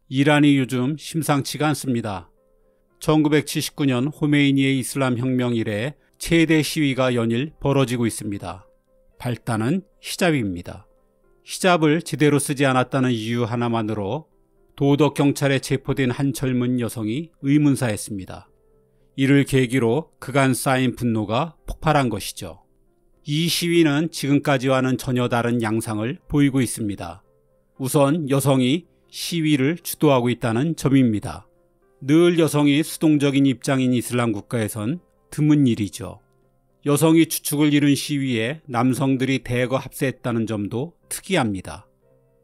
이란이 요즘 심상치가 않습니다. 1979년 호메이니의 이슬람 혁명 이래 최대 시위가 연일 벌어지고 있습니다. 발단은 히잡입니다. 히잡을 제대로 쓰지 않았다는 이유 하나만으로 도덕경찰에 체포된 한 젊은 여성이 의문사했습니다. 이를 계기로 그간 쌓인 분노가 폭발한 것이죠. 이 시위는 지금까지와는 전혀 다른 양상을 보이고 있습니다. 우선 여성이 시위를 주도하고 있다는 점입니다. 늘 여성이 수동적인 입장인 이슬람 국가에선 드문 일이죠. 여성이 주축을 이룬 시위에 남성들이 대거 합세했다는 점도 특이합니다.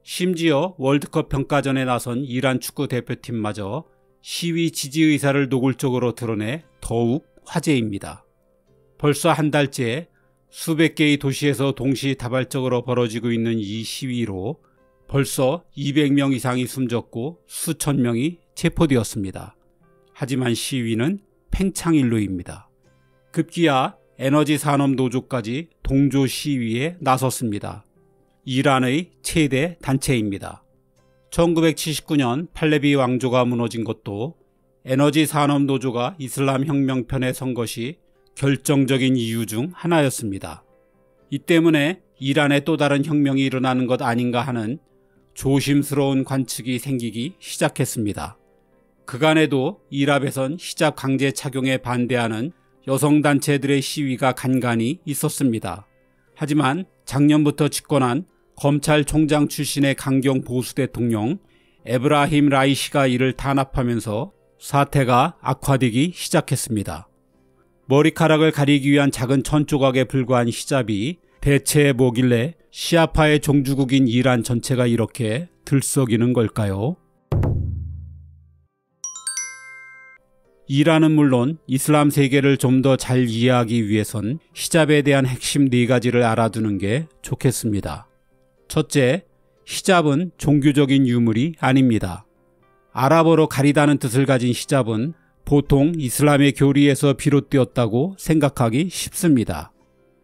심지어 월드컵 평가전에 나선 이란 축구 대표팀마저 시위 지지 의사를 노골적으로 드러내 더욱 화제입니다. 벌써 한 달째 수백 개의 도시에서 동시다발적으로 벌어지고 있는 이 시위로 벌써 200명 이상이 숨졌고 수천 명이 체포되었습니다. 하지만 시위는 팽창일로입니다. 급기야 에너지 산업 노조까지 동조 시위에 나섰습니다. 이란의 최대 단체입니다. 1979년 팔레비 왕조가 무너진 것도 에너지 산업 노조가 이슬람 혁명 편에 선 것이 결정적인 이유 중 하나였습니다. 이 때문에 이란에 또 다른 혁명이 일어나는 것 아닌가 하는 조심스러운 관측이 생기기 시작했습니다. 그간에도 이랍에선 히잡 강제 착용에 반대하는 여성단체들의 시위가 간간히 있었습니다. 하지만 작년부터 집권한 검찰총장 출신의 강경 보수 대통령 에브라힘 라이시가 이를 탄압하면서 사태가 악화되기 시작했습니다. 머리카락을 가리기 위한 작은 천 조각에 불과한 히잡이 대체 뭐길래 시아파의 종주국인 이란 전체가 이렇게 들썩이는 걸까요? 이란은 물론 이슬람 세계를 좀 더 잘 이해하기 위해선 히잡에 대한 핵심 4가지를 알아두는 게 좋겠습니다. 첫째, 히잡은 종교적인 유물이 아닙니다. 아랍어로 가리다는 뜻을 가진 히잡은 보통 이슬람의 교리에서 비롯되었다고 생각하기 쉽습니다.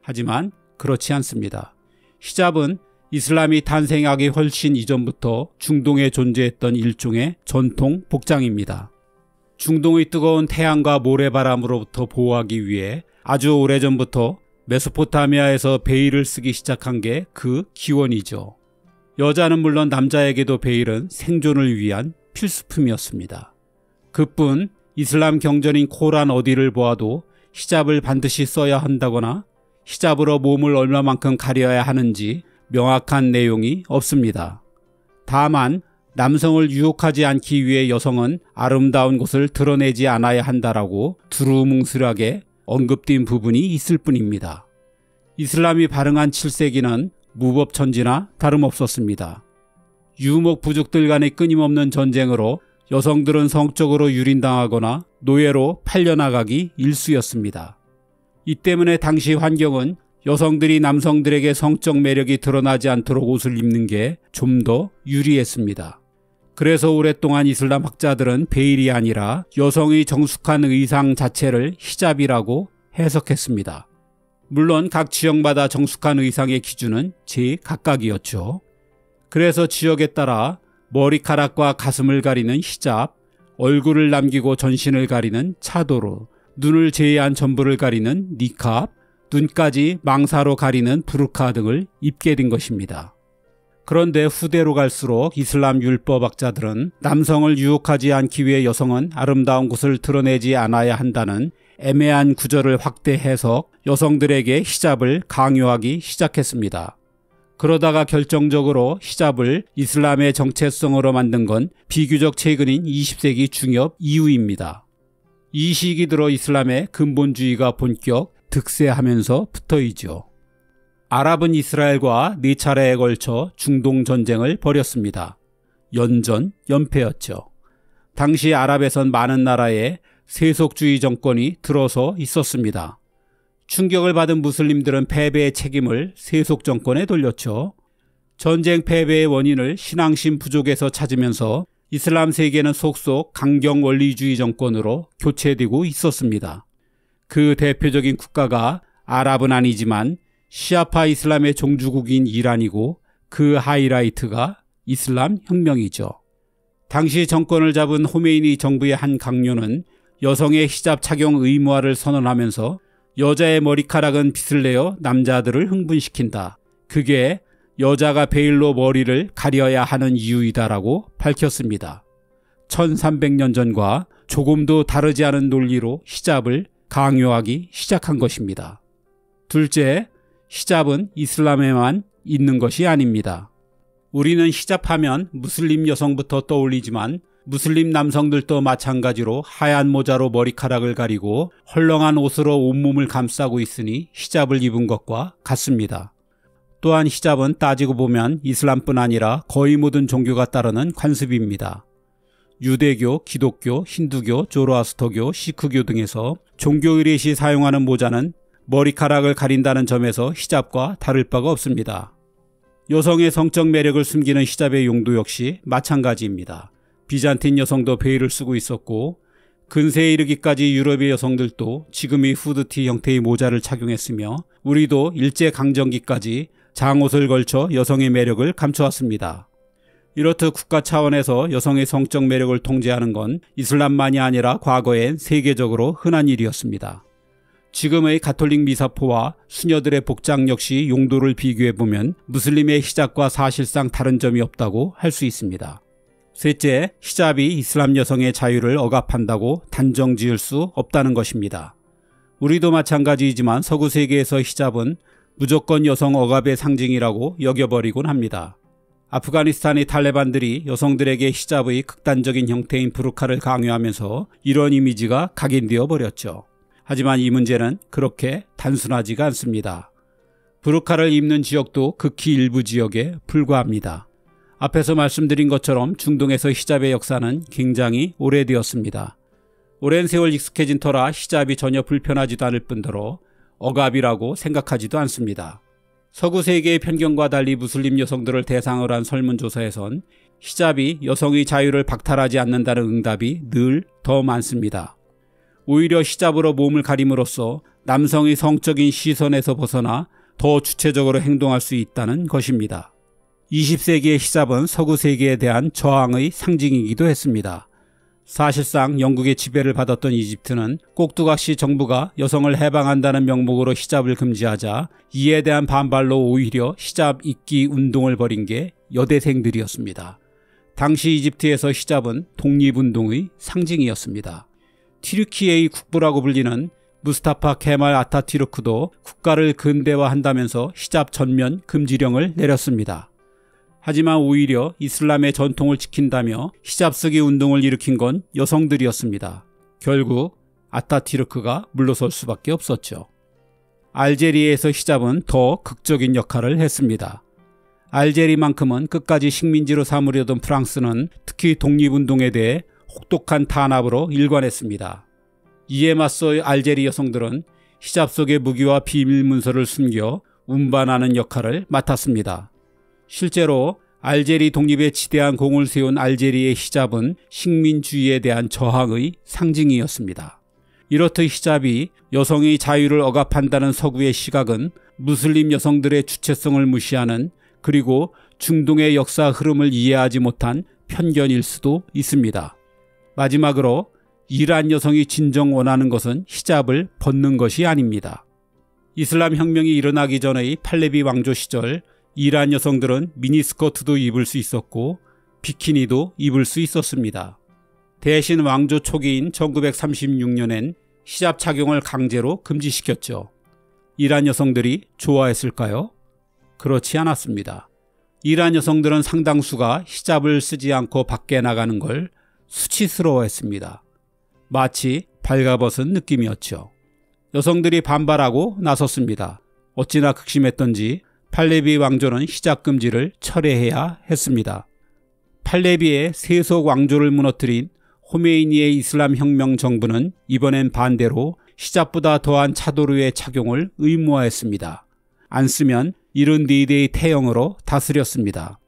하지만 그렇지 않습니다. 히잡은 이슬람이 탄생하기 훨씬 이전부터 중동에 존재했던 일종의 전통 복장입니다. 중동의 뜨거운 태양과 모래바람으로부터 보호하기 위해 아주 오래전부터 메소포타미아에서 베일을 쓰기 시작한 게 그 기원이죠. 여자는 물론 남자에게도 베일은 생존을 위한 필수품이었습니다. 그뿐 이슬람 경전인 코란 어디를 보아도 히잡을 반드시 써야 한다거나 히잡으로 몸을 얼마만큼 가려야 하는지 명확한 내용이 없습니다. 다만 남성을 유혹하지 않기 위해 여성은 아름다운 것을 드러내지 않아야 한다라고 두루뭉술하게 언급된 부분이 있을 뿐입니다. 이슬람이 발흥한 7세기는 무법천지나 다름없었습니다. 유목 부족들 간의 끊임없는 전쟁으로 여성들은 성적으로 유린당하거나 노예로 팔려나가기 일쑤였습니다. 이 때문에 당시 환경은 여성들이 남성들에게 성적 매력이 드러나지 않도록 옷을 입는 게 좀 더 유리했습니다. 그래서 오랫동안 이슬람 학자들은 베일이 아니라 여성의 정숙한 의상 자체를 히잡이라고 해석했습니다. 물론 각 지역마다 정숙한 의상의 기준은 제각각이었죠. 그래서 지역에 따라 머리카락과 가슴을 가리는 히잡, 얼굴을 남기고 전신을 가리는 차도르, 눈을 제외한 전부를 가리는 니캅, 눈까지 망사로 가리는 부르카 등을 입게 된 것입니다. 그런데 후대로 갈수록 이슬람 율법학자들은 남성을 유혹하지 않기 위해 여성은 아름다운 것을 드러내지 않아야 한다는 애매한 구절을 확대 해석, 여성들에게 히잡을 강요하기 시작했습니다. 그러다가 결정적으로 히잡을 이슬람의 정체성으로 만든 건 비교적 최근인 20세기 중엽 이후입니다. 이 시기 들어 이슬람의 근본주의가 본격 득세하면서 붙어있죠. 아랍은 이스라엘과 4차례에 걸쳐 중동 전쟁을 벌였습니다. 연전, 연패였죠. 당시 아랍에선 많은 나라에 세속주의 정권이 들어서 있었습니다. 충격을 받은 무슬림들은 패배의 책임을 세속 정권에 돌렸죠. 전쟁 패배의 원인을 신앙심 부족에서 찾으면서 이슬람 세계는 속속 강경 원리주의 정권으로 교체되고 있었습니다. 그 대표적인 국가가 아랍은 아니지만 시아파 이슬람의 종주국인 이란이고 그 하이라이트가 이슬람 혁명이죠. 당시 정권을 잡은 호메이니 정부의 한 강요는 여성의 히잡 착용 의무화를 선언하면서 여자의 머리카락은 빗을 내어 남자들을 흥분시킨다. 그게 여자가 베일로 머리를 가려야 하는 이유이다라고 밝혔습니다. 1300년 전과 조금도 다르지 않은 논리로 히잡을 강요하기 시작한 것입니다. 둘째, 히잡은 이슬람에만 있는 것이 아닙니다. 우리는 히잡하면 무슬림 여성부터 떠올리지만 무슬림 남성들도 마찬가지로 하얀 모자로 머리카락을 가리고 헐렁한 옷으로 온몸을 감싸고 있으니 히잡을 입은 것과 같습니다. 또한 히잡은 따지고 보면 이슬람뿐 아니라 거의 모든 종교가 따르는 관습입니다. 유대교, 기독교, 힌두교, 조로아스터교, 시크교 등에서 종교 의례시 사용하는 모자는 머리카락을 가린다는 점에서 히잡과 다를 바가 없습니다. 여성의 성적 매력을 숨기는 히잡의 용도 역시 마찬가지입니다. 비잔틴 여성도 베일을 쓰고 있었고 근세에 이르기까지 유럽의 여성들도 지금의 후드티 형태의 모자를 착용했으며 우리도 일제강점기까지 장옷을 걸쳐 여성의 매력을 감춰왔습니다. 이렇듯 국가 차원에서 여성의 성적 매력을 통제하는 건 이슬람만이 아니라 과거엔 세계적으로 흔한 일이었습니다. 지금의 가톨릭 미사포와 수녀들의 복장 역시 용도를 비교해보면 무슬림의 히잡과 사실상 다른 점이 없다고 할 수 있습니다. 셋째, 히잡이 이슬람 여성의 자유를 억압한다고 단정 지을 수 없다는 것입니다. 우리도 마찬가지이지만 서구 세계에서 히잡은 무조건 여성 억압의 상징이라고 여겨버리곤 합니다. 아프가니스탄의 탈레반들이 여성들에게 히잡의 극단적인 형태인 부르카를 강요하면서 이런 이미지가 각인되어 버렸죠. 하지만 이 문제는 그렇게 단순하지가 않습니다. 부르카를 입는 지역도 극히 일부 지역에 불과합니다. 앞에서 말씀드린 것처럼 중동에서 히잡의 역사는 굉장히 오래되었습니다. 오랜 세월 익숙해진 터라 히잡이 전혀 불편하지도 않을 뿐더러 억압이라고 생각하지도 않습니다. 서구 세계의 편견과 달리 무슬림 여성들을 대상으로 한 설문조사에선 히잡이 여성의 자유를 박탈하지 않는다는 응답이 늘 더 많습니다. 오히려 히잡으로 몸을 가림으로써 남성의 성적인 시선에서 벗어나 더 주체적으로 행동할 수 있다는 것입니다. 20세기의 히잡은 서구 세계에 대한 저항의 상징이기도 했습니다. 사실상 영국의 지배를 받았던 이집트는 꼭두각시 정부가 여성을 해방한다는 명목으로 히잡을 금지하자 이에 대한 반발로 오히려 히잡 입기 운동을 벌인 게 여대생들이었습니다. 당시 이집트에서 히잡은 독립운동의 상징이었습니다. 튀르키예의 국부라고 불리는 무스타파 케말 아타튀르크도 국가를 근대화한다면서 히잡 전면 금지령을 내렸습니다. 하지만 오히려 이슬람의 전통을 지킨다며 히잡 쓰기 운동을 일으킨 건 여성들이었습니다. 결국 아타튀르크가 물러설 수밖에 없었죠. 알제리에서 히잡은 더 극적인 역할을 했습니다. 알제리만큼은 끝까지 식민지로 삼으려던 프랑스는 특히 독립운동에 대해 혹독한 탄압으로 일관했습니다. 이에 맞서 알제리 여성들은 히잡 속에 무기와 비밀 문서를 숨겨 운반하는 역할을 맡았습니다. 실제로 알제리 독립에 지대한 공을 세운 알제리의 히잡은 식민주의에 대한 저항의 상징이었습니다. 이렇듯 히잡이 여성의 자유를 억압한다는 서구의 시각은 무슬림 여성들의 주체성을 무시하는 그리고 중동의 역사 흐름을 이해하지 못한 편견일 수도 있습니다. 마지막으로 이란 여성이 진정 원하는 것은 히잡을 벗는 것이 아닙니다. 이슬람 혁명이 일어나기 전의 팔레비 왕조 시절 이란 여성들은 미니스커트도 입을 수 있었고 비키니도 입을 수 있었습니다. 대신 왕조 초기인 1936년엔 히잡 착용을 강제로 금지시켰죠. 이란 여성들이 좋아했을까요? 그렇지 않았습니다. 이란 여성들은 상당수가 히잡을 쓰지 않고 밖에 나가는 걸 수치스러워했습니다. 마치 발가벗은 느낌이었죠. 여성들이 반발하고 나섰습니다. 어찌나 극심했던지 팔레비 왕조는 히잡 금지를 철회해야 했습니다. 팔레비의 세속 왕조를 무너뜨린 호메이니의 이슬람 혁명 정부는 이번엔 반대로 히잡보다 더한 차도르의 착용을 의무화했습니다. 안 쓰면 74대의 태형으로 다스렸습니다.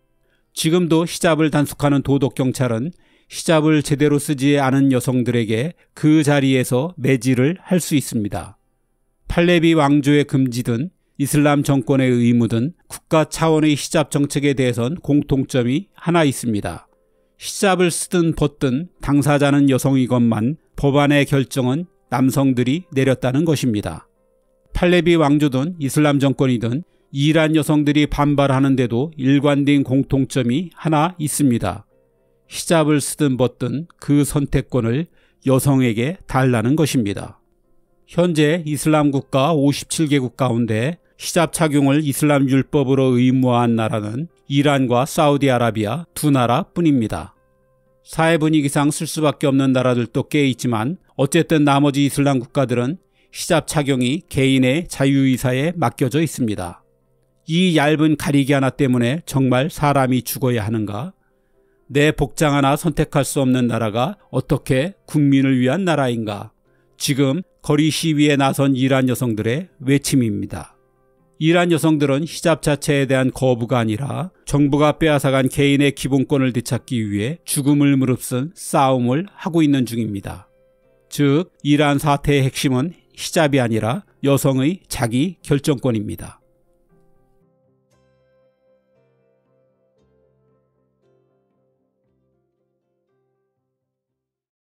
지금도 히잡을 단속하는 도덕경찰은 히잡을 제대로 쓰지 않은 여성들에게 그 자리에서 매질을 할 수 있습니다. 팔레비 왕조의 금지든 이슬람 정권의 의무든 국가 차원의 히잡 정책에 대해선 공통점이 하나 있습니다. 히잡을 쓰든 벗든 당사자는 여성이건만 법안의 결정은 남성들이 내렸다는 것입니다. 팔레비 왕조든 이슬람 정권이든 이란 여성들이 반발하는데도 일관된 공통점이 하나 있습니다. 히잡을 쓰든 벗든 그 선택권을 여성에게 달라는 것입니다. 현재 이슬람 국가 57개국 가운데 히잡 착용을 이슬람 율법으로 의무화한 나라는 이란과 사우디아라비아 두 나라뿐입니다. 사회 분위기상 쓸 수밖에 없는 나라들도 꽤 있지만 어쨌든 나머지 이슬람 국가들은 히잡 착용이 개인의 자유의사에 맡겨져 있습니다. 이 얇은 가리개 하나 때문에 정말 사람이 죽어야 하는가? 내 복장 하나 선택할 수 없는 나라가 어떻게 국민을 위한 나라인가? 지금 거리 시위에 나선 이란 여성들의 외침입니다. 이란 여성들은 히잡 자체에 대한 거부가 아니라 정부가 빼앗아간 개인의 기본권을 되찾기 위해 죽음을 무릅쓴 싸움을 하고 있는 중입니다. 즉, 이란 사태의 핵심은 히잡이 아니라 여성의 자기 결정권입니다.